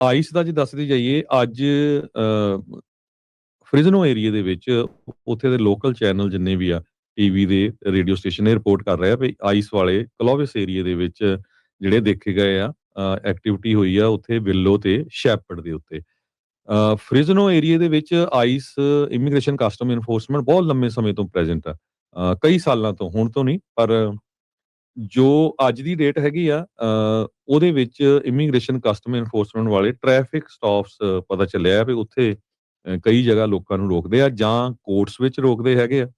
Ice ਦਾ ਜੇ ਦੱਸਦੇ ਜਾਈਏ ਅੱਜ ਫ੍ਰਿਜ਼ਨੋ ਏਰੀਏ ਦੇ ਵਿੱਚ ਉੱਥੇ ਦੇ ਲੋਕਲ ਚੈਨਲ ਜਿੰਨੇ ਵੀ ਆ ਟੀਵੀ ਦੇ ਰੇਡੀਓ ਸਟੇਸ਼ਨ ਇਹ ਰਿਪੋਰਟ ਕਰ ਰਹੇ ਆ ਵੀ ਆਈਸ ਵਾਲੇ ਕਲੋਵਿਸ ਏਰੀਏ ਦੇ ਵਿੱਚ ਜਿਹੜੇ ਦੇਖੇ ਗਏ ਆ ਐਕਟੀਵਿਟੀ ਹੋਈ ਆ ਉੱਥੇ ਵਿਲੋ ਤੇ ਸ਼ੈਪਰਡ ਦੇ ਉੱਤੇ ਫ੍ਰਿਜ਼ਨੋ ਏਰੀਏ ਦੇ ਵਿੱਚ ਆਈਸ ਇਮੀਗ੍ਰੇਸ਼ਨ ਕਸਟਮ ਇਨਫੋਰਸਮੈਂਟ ਬਹੁਤ ਲੰਮੇ ਸਮੇਂ ਤੋਂ ਪ੍ਰੈਜ਼ੈਂਟ ਆ ਕਈ ਸਾਲਾਂ ਤੋਂ ਹੁਣ ਤੋਂ ਨਹੀਂ ਪਰ ਜੋ ਅੱਜ ਦੀ ਡੇਟ ਹੈਗੀ ਆ ਉਹਦੇ ਵਿੱਚ ਇਮੀਗ੍ਰੇਸ਼ਨ ਕਸਟਮ ਇਨਫੋਰਸਮੈਂਟ ਵਾਲੇ ਟ੍ਰੈਫਿਕ ਸਟਾਪਸ ਪਤਾ ਚੱਲਿਆ ਹੈ ਵੀ ਉੱਥੇ ਕਈ ਜਗ੍ਹਾ ਲੋਕਾਂ ਨੂੰ ਰੋਕਦੇ ਆ ਜਾਂ ਕੋਰਟਸ ਵਿੱਚ ਰੋਕਦੇ ਹੈਗੇ ਆ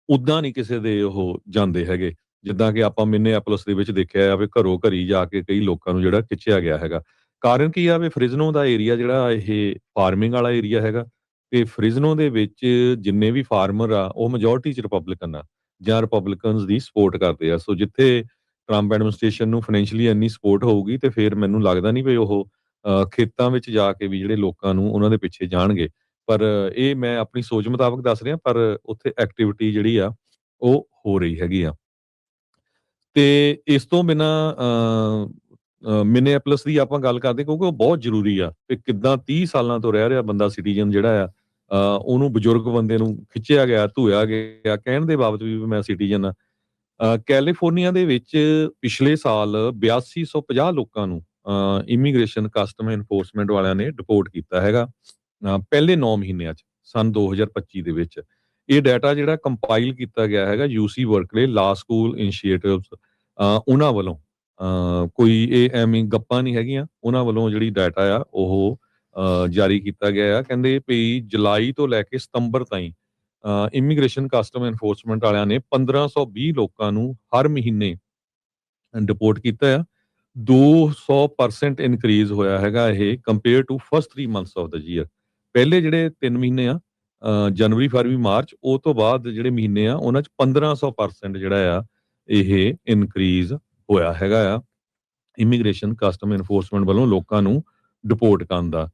ਉਦਾਂ ਨਹੀਂ ਕਿਸੇ ਦੇ ਉਹ ਜਾਂਦੇ ਹੈਗੇ ਜਿੱਦਾਂ ਕਿ ਆਪਾਂ ਮਿਨੀਐਪੋਲਿਸ ਦੇ ਵਿੱਚ ਦੇਖਿਆ ਆ ਵੀ ਘਰੋਂ ਘਰੀ ਜਾ ਕੇ ਕਈ ਲੋਕਾਂ ਨੂੰ ਜਿਹੜਾ ਖਿੱਚਿਆ ਗਿਆ ਹੈਗਾ ਕਾਰਨ ਕੀ ਆ ਵੀ ਫ੍ਰਿਜ਼ਨੋ ਦਾ ਏਰੀਆ ਜਿਹੜਾ ਇਹ ਫਾਰਮਿੰਗ ਵਾਲਾ ਏਰੀਆ ਹੈਗਾ ਤੇ ਫ੍ਰਿਜ਼ਨੋ ਦੇ ਵਿੱਚ ਜਿੰਨੇ ਵੀ ਫਾਰਮਰ ਆ ਉਹ ਮੈਜੋਰਟੀ ਚ ਰਿਪਬਲਿਕਨ ਆ ਜਾਂ ਰਿਪਬਲਿਕਨਸ ਦੀ ਸਪੋਰਟ ਕਰਦੇ ਆ ਸੋ ਜਿੱਥੇ ਟਰੰਪ ਐਡਮਿਨਿਸਟ੍ਰੇਸ਼ਨ ਨੂੰ ਫਾਈਨੈਂਸ਼ੀਅਲੀ ਇੰਨੀ ਸਪੋਰਟ ਹੋਊਗੀ ਤੇ ਫਿਰ ਮੈਨੂੰ ਲੱਗਦਾ ਨਹੀਂ ਵੀ ਉਹ ਖੇਤਾਂ ਵਿੱਚ ਜਾ ਕੇ ਵੀ ਜਿਹੜੇ ਲੋਕਾਂ ਨੂੰ ਉਹਨਾਂ ਦੇ ਪਿੱਛੇ ਜਾਣਗੇ ਪਰ ਇਹ ਮੈਂ ਆਪਣੀ ਸੋਚ ਮੁਤਾਬਕ ਦੱਸ ਰਿਹਾ ਪਰ ਉੱਥੇ ਐਕਟੀਵਿਟੀ ਜਿਹੜੀ ਆ ਉਹ ਹੋ ਰਹੀ ਹੈਗੀ ਆ ਤੇ ਇਸ ਤੋਂ ਬਿਨਾ ਮਿਨੀਐਪੋਲਿਸ ਦੀ ਆਪਾਂ ਗੱਲ ਕਰਦੇ ਕਿਉਂਕਿ ਉਹ ਬਹੁਤ ਜ਼ਰੂਰੀ ਆ ਤੇ ਕਿੱਦਾਂ 30 ਸਾਲਾਂ ਤੋਂ ਰਹਿ ਰਿਹਾ ਬੰਦਾ ਸਿਟੀਜ਼ਨ ਜਿਹੜਾ ਆ ਉਹਨੂੰ ਬਜ਼ੁਰਗ ਬੰਦੇ ਨੂੰ ਖਿੱਚਿਆ ਗਿਆ ਧੋਇਆ ਗਿਆ ਕਹਿਣ ਦੇ ਬਾਵਜੂਦ ਵੀ ਮੈਂ ਸਿਟੀਜ਼ਨ ਆ ਕੈਲੀਫੋਰਨੀਆ ਦੇ ਵਿੱਚ ਪਿਛਲੇ ਸਾਲ 8250 ਲੋਕਾਂ ਨੂੰ ਇਮੀਗ੍ਰੇਸ਼ਨ ਕਸਟਮ ਇਨਫੋਰਸਮੈਂਟ ਵਾਲਿਆਂ ਨੇ ਡਿਪੋਰਟ ਕੀਤਾ ਹੈਗਾ ਪਹਿਲੇ 9 ਮਹੀਨਿਆਂ 'ਚ ਸਨ 2025 ਦੇ ਵਿੱਚ ਇਹ ਡਾਟਾ ਜਿਹੜਾ ਕੰਪਾਈਲ ਕੀਤਾ ਗਿਆ ਹੈਗਾ ਯੂਸੀ ਬਰਕਲੇ ਲਾ ਸਕੂਲ ਇਨੀਸ਼ੀਏਟਿਵਸ ਉਹਨਾਂ ਵੱਲੋਂ ਕੋਈ ਇਹ ਐਵੇਂ ਗੱਪਾਂ ਨਹੀਂ ਹੈਗੀਆਂ ਉਹਨਾਂ ਵੱਲੋਂ ਜਿਹੜੀ ਡਾਟਾ ਆ ਉਹ ਜਾਰੀ ਕੀਤਾ ਗਿਆ ਆ ਕਹਿੰਦੇ ਵੀ ਜੁਲਾਈ ਤੋਂ ਲੈ ਕੇ ਸਤੰਬਰ ਤਾਈਂ ਇਮੀਗ੍ਰੇਸ਼ਨ ਕਸਟਮ ਇਨਫੋਰਸਮੈਂਟ ਵਾਲਿਆਂ ਨੇ 1520 ਲੋਕਾਂ ਨੂੰ ਹਰ ਮਹੀਨੇ ਡਿਪੋਰਟ ਕੀਤਾ ਆ 200% ਇਨਕਰੀਜ਼ ਹੋਇਆ ਹੈਗਾ ਇਹ compare to first 3 months of the year ਪਹਿਲੇ ਜਿਹੜੇ 3 ਮਹੀਨੇ ਆ ਜਨਵਰੀ ਫਰਵਰੀ ਮਾਰਚ ਉਹ ਤੋਂ ਬਾਅਦ ਜਿਹੜੇ ਮਹੀਨੇ ਆ ਉਹਨਾਂ ਚ 1500% ਜਿਹੜਾ ਆ ਇਹ ਇਨਕਰੀਜ਼ ਹੋਇਆ ਹੈਗਾ ਆ ਇਮੀਗ੍ਰੇਸ਼ਨ ਕਸਟਮ ਇਨਫੋਰਸਮੈਂਟ ਵੱਲੋਂ ਲੋਕਾਂ ਨੂੰ ਡਿਪੋਰਟ ਕਰਨ ਦਾ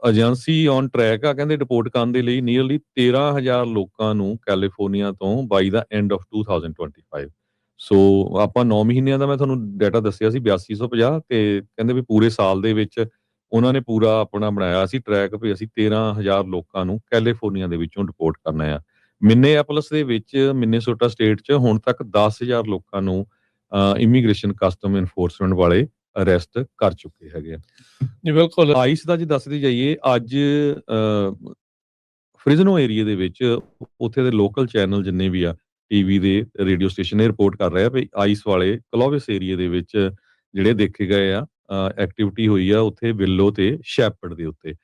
ਏਜੰਸੀ ਔਨ ਟਰੈਕ ਆ ਕਹਿੰਦੇ ਡਿਪੋਰਟ ਕਰਨ ਦੇ ਲਈ ਨੀਅਰਲੀ 13000 ਲੋਕਾਂ ਨੂੰ ਕੈਲੀਫੋਰਨੀਆ ਤੋਂ ਬਾਈ ਦਾ ਐਂਡ ਆਫ 2025 ਸੋ ਆਪਾਂ 9 ਮਹੀਨਿਆਂ ਦਾ ਮੈਂ ਤੁਹਾਨੂੰ ਡਾਟਾ ਦੱਸਿਆ ਸੀ 8250 ਤੇ ਕਹਿੰਦੇ ਵੀ ਪੂਰੇ ਸਾਲ ਦੇ ਵਿੱਚ ਉਹਨਾਂ ਨੇ ਪੂਰਾ ਆਪਣਾ ਬਣਾਇਆ ਸੀ ਟਰੈਕ ਵੀ ਅਸੀਂ 13000 ਲੋਕਾਂ ਨੂੰ ਕੈਲੀਫੋਰਨੀਆ ਦੇ ਵਿੱਚੋਂ ਰਿਪੋਰਟ ਕਰਨਾ ਆ ਮਿਨੀਐਪੋਲਿਸ ਦੇ ਵਿੱਚ ਮਿਨੀਸੋਟਾ ਸਟੇਟ 'ਚ ਹੁਣ ਤੱਕ 10000 ਲੋਕਾਂ ਨੂੰ ਇਮੀਗ੍ਰੇਸ਼ਨ ਕਸਟਮ ਇਨਫੋਰਸਮੈਂਟ ਵਾਲੇ ਅਰੈਸਟ ਕਰ ਚੁੱਕੇ ਹੈਗੇ ਆ ਜੀ ਬਿਲਕੁਲ ਆਈਸ ਦਾ ਜੇ ਦੱਸਦੇ ਜਾਈਏ ਅੱਜ ਫ੍ਰਿਜ਼ਨੋ ਏਰੀਏ ਦੇ ਵਿੱਚ ਉੱਥੇ ਦੇ ਲੋਕਲ ਚੈਨਲ ਜਿੰਨੇ ਵੀ ਆ ਟੀਵੀ ਦੇ ਰੇਡੀਓ ਸਟੇਸ਼ਨ ਇਹ ਰਿਪੋਰਟ ਕਰ ਰਹੇ ਆ ਵੀ ਆਈਸ ਵਾਲੇ ਕਲੋਵਿਸ ਏਰੀਏ ਦੇ ਵਿੱਚ ਜਿਹੜੇ ਦੇਖੇ ਗਏ ਆ ਐਕਟੀਵਿਟੀ ਹੋਈ ਆ ਉੱਥੇ ਵਿਲੋ ਤੇ ਸ਼ੈਪਰਡ ਦੇ ਉੱਤੇ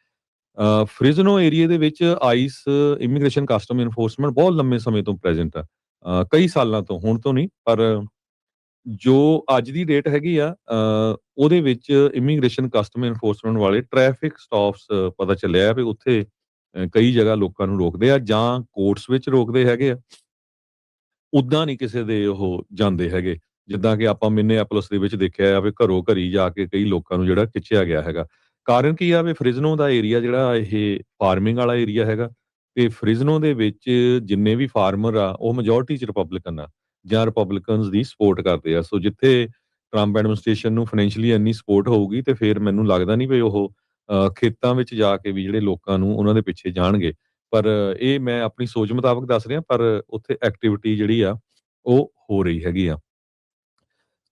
ਫ੍ਰਿਜ਼ਨੋ ਏਰੀਏ ਦੇ ਵਿੱਚ ਆਈਸ ਇਮੀਗ੍ਰੇਸ਼ਨ ਕਸਟਮ ਇਨਫੋਰਸਮੈਂਟ ਬਹੁਤ ਲੰਮੇ ਸਮੇਂ ਤੋਂ ਪ੍ਰੈਜ਼ੈਂਟ ਆ ਕਈ ਸਾਲਾਂ ਤੋਂ ਹੁਣ ਤੋਂ ਨਹੀਂ ਪਰ ਜੋ ਅੱਜ ਦੀ ਡੇਟ ਹੈਗੀ ਆ ਉਹਦੇ ਵਿੱਚ ਇਮੀਗ੍ਰੇਸ਼ਨ ਕਸਟਮ ਇਨਫੋਰਸਮੈਂਟ ਵਾਲੇ ਟ੍ਰੈਫਿਕ ਸਟਾਪਸ ਪਤਾ ਚੱਲਿਆ ਵੀ ਉੱਥੇ ਕਈ ਜਗ੍ਹਾ ਲੋਕਾਂ ਨੂੰ ਰੋਕਦੇ ਆ ਜਾਂ ਕੋਰਟਸ ਵਿੱਚ ਰੋਕਦੇ ਹੈਗੇ ਆ ਉਦਾਂ ਨਹੀਂ ਕਿਸੇ ਦੇ ਉਹ ਜਾਂਦੇ ਹੈਗੇ ਜਿੱਦਾਂ ਕਿ ਆਪਾਂ ਮਿਨੀਐਪੋਲਿਸ ਦੇ ਵਿੱਚ ਦੇਖਿਆ ਆ ਵੀ ਘਰੋਂ ਘਰੀ ਜਾ ਕੇ ਕਈ ਲੋਕਾਂ ਨੂੰ ਜਿਹੜਾ ਖਿੱਚਿਆ ਗਿਆ ਹੈਗਾ ਕਾਰਨ ਕੀ ਆ ਵੀ ਫ੍ਰਿਜ਼ਨੋ ਦਾ ਏਰੀਆ ਜਿਹੜਾ ਇਹ ਫਾਰਮਿੰਗ ਵਾਲਾ ਏਰੀਆ ਹੈਗਾ ਤੇ ਫ੍ਰਿਜ਼ਨੋ ਦੇ ਵਿੱਚ ਜਿੰਨੇ ਵੀ ਫਾਰਮਰ ਆ ਉਹ ਮੈਜੋਰਟੀ ਚ ਰਿਪਬਲਿਕਨ ਆ ਜਾਂ ਰਿਪਬਲਿਕਨਸ ਦੀ ਸਪੋਰਟ ਕਰਦੇ ਆ ਸੋ ਜਿੱਥੇ ਟਰੰਪ ਐਡਮਿਨਿਸਟ੍ਰੇਸ਼ਨ ਨੂੰ ਫਾਈਨੈਂਸ਼ੀਅਲੀ ਇੰਨੀ ਸਪੋਰਟ ਹੋਊਗੀ ਤੇ ਫਿਰ ਮੈਨੂੰ ਲੱਗਦਾ ਨਹੀਂ ਵੀ ਉਹ ਖੇਤਾਂ ਵਿੱਚ ਜਾ ਕੇ ਵੀ ਜਿਹੜੇ ਲੋਕਾਂ ਨੂੰ ਉਹਨਾਂ ਦੇ ਪਿੱਛੇ ਜਾਣਗੇ ਪਰ ਇਹ ਮੈਂ ਆਪਣੀ ਸੋਚ ਮੁਤਾਬਕ ਦੱਸ ਰਿਹਾ ਪਰ ਉੱਥੇ ਐਕਟੀਵਿਟੀ ਜਿਹੜੀ ਆ ਉਹ ਹੋ ਰਹੀ ਹੈਗੀ ਆ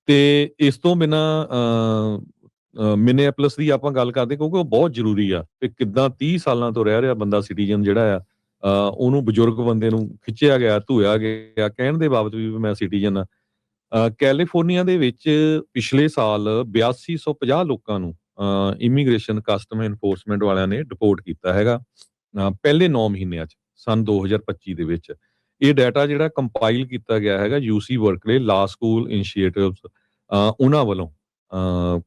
ਤੇ ਇਸ ਤੋਂ ਬਿਨਾ ਮਿਨੀਐਪੋਲਿਸ ਦੀ ਆਪਾਂ ਗੱਲ ਕਰਦੇ ਕਿਉਂਕਿ ਉਹ ਬਹੁਤ ਜ਼ਰੂਰੀ ਆ ਤੇ ਕਿੱਦਾਂ 30 ਸਾਲਾਂ ਤੋਂ ਰਹਿ ਰਿਹਾ ਬੰਦਾ ਸਿਟੀਜ਼ਨ ਜਿਹੜਾ ਆ ਉਹਨੂੰ ਬਜ਼ੁਰਗ ਬੰਦੇ ਨੂੰ ਖਿੱਚਿਆ ਗਿਆ ਧੋਇਆ ਗਿਆ ਕਹਿਣ ਦੇ ਬਾਵਜੂਦ ਵੀ ਮੈਂ ਸਿਟੀਜ਼ਨ ਆ ਕੈਲੀਫੋਰਨੀਆ ਦੇ ਵਿੱਚ ਪਿਛਲੇ ਸਾਲ 8250 ਲੋਕਾਂ ਨੂੰ ਇਮੀਗ੍ਰੇਸ਼ਨ ਕਸਟਮ ਇਨਫੋਰਸਮੈਂਟ ਵਾਲਿਆਂ ਨੇ ਡਿਪੋਰਟ ਕੀਤਾ ਹੈਗਾ ਪਹਿਲੇ 9 ਮਹੀਨਿਆਂ 'ਚ ਸਨ 2025 ਦੇ ਵਿੱਚ ਇਹ ਡਾਟਾ ਜਿਹੜਾ ਕੰਪਾਈਲ ਕੀਤਾ ਗਿਆ ਹੈਗਾ ਯੂਸੀ ਬਰਕਲੇ ਲਾ ਸਕੂਲ ਇਨੀਸ਼ੀਏਟਿਵਸ ਉਹਨਾਂ ਵੱਲੋਂ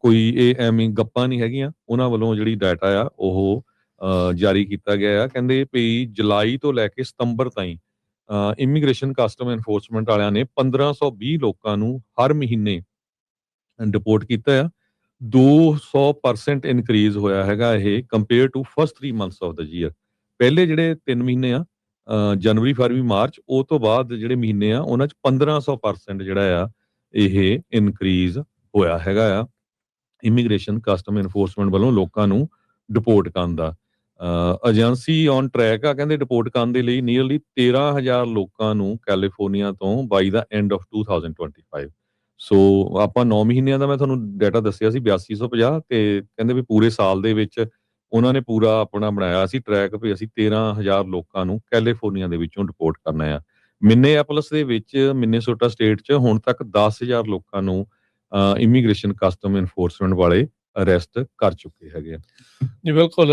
ਕੋਈ ਇਹ ਐਵੇਂ ਗੱਪਾਂ ਨਹੀਂ ਹੈਗੀਆਂ ਉਹਨਾਂ ਵੱਲੋਂ ਜਿਹੜੀ ਡਾਟਾ ਆ ਉਹ ਜਾਰੀ ਕੀਤਾ ਗਿਆ ਆ ਕਹਿੰਦੇ ਵੀ ਜੁਲਾਈ ਤੋਂ ਲੈ ਕੇ ਸਤੰਬਰ ਤਾਈਂ ਇਮੀਗ੍ਰੇਸ਼ਨ ਕਸਟਮ ਇਨਫੋਰਸਮੈਂਟ ਵਾਲਿਆਂ ਨੇ 1520 ਲੋਕਾਂ ਨੂੰ ਹਰ ਮਹੀਨੇ ਡਿਪੋਰਟ ਕੀਤਾ ਆ 200% ਇਨਕਰੀਜ਼ ਹੋਇਆ ਹੈਗਾ ਇਹ compare to first 3 months of the year ਪਹਿਲੇ ਜਿਹੜੇ 3 ਮਹੀਨੇ ਆ ਜਨਵਰੀ ਫਰਵਰੀ ਮਾਰਚ ਉਹ ਤੋਂ ਬਾਅਦ ਜਿਹੜੇ ਮਹੀਨੇ ਆ ਉਹਨਾਂ ਚ 1500% ਜਿਹੜਾ ਆ ਇਹ ਇਨਕਰੀਜ਼ ਹੋਇਆ ਹੈਗਾ ਆ ਇਮੀਗ੍ਰੇਸ਼ਨ ਕਸਟਮ ਇਨਫੋਰਸਮੈਂਟ ਵੱਲੋਂ ਲੋਕਾਂ ਨੂੰ ਡਿਪੋਰਟ ਕਰਨ ਦਾ। ਏਜੰਸੀ ਔਨ ਟਰੈਕ ਆ, ਕਹਿੰਦੇ ਡਿਪੋਰਟ ਕਰਨ ਦੇ ਲਈ ਨੀਅਰਲੀ 13,000 ਲੋਕਾਂ ਨੂੰ ਕੈਲੀਫੋਰਨੀਆ ਤੋਂ ਬਾਈ ਦਾ ਐਂਡ ਆਫ 2025। ਸੋ ਆਪਾਂ 9 ਮਹੀਨਿਆਂ ਦਾ ਮੈਂ ਤੁਹਾਨੂੰ ਡਾਟਾ ਦੱਸਿਆ ਸੀ 8250, ਤੇ ਕਹਿੰਦੇ ਵੀ ਪੂਰੇ ਸਾਲ ਦੇ ਵਿੱਚ ਉਹਨਾਂ ਨੇ ਪੂਰਾ ਆਪਣਾ ਬਣਾਇਆ ਸੀ ਟਰੈਕ ਵੀ ਅਸੀਂ 13,000 ਲੋਕਾਂ ਨੂੰ ਕੈਲੀਫੋਰਨੀਆ ਦੇ ਵਿੱਚੋਂ ਡਿਪੋਰਟ ਕਰਨਾ ਆ। ਮਿਨੇਆਪੋਲਿਸ ਦੇ ਵਿੱਚ, ਮਿਨੇਸੋਟਾ ਸਟੇਟ 'ਚ ਹੁਣ ਤੱਕ 10,000 ਲੋਕਾਂ ਨੂੰ ਇਮੀਗ੍ਰੇਸ਼ਨ ਕਸਟਮ ਇਨਫੋਰਸਮੈਂਟ ਵਾਲੇ ਅਰੈਸਟ ਕਰ ਚੁੱਕੇ ਹੈਗੇ ਆ। ਜੀ ਬਿਲਕੁਲ।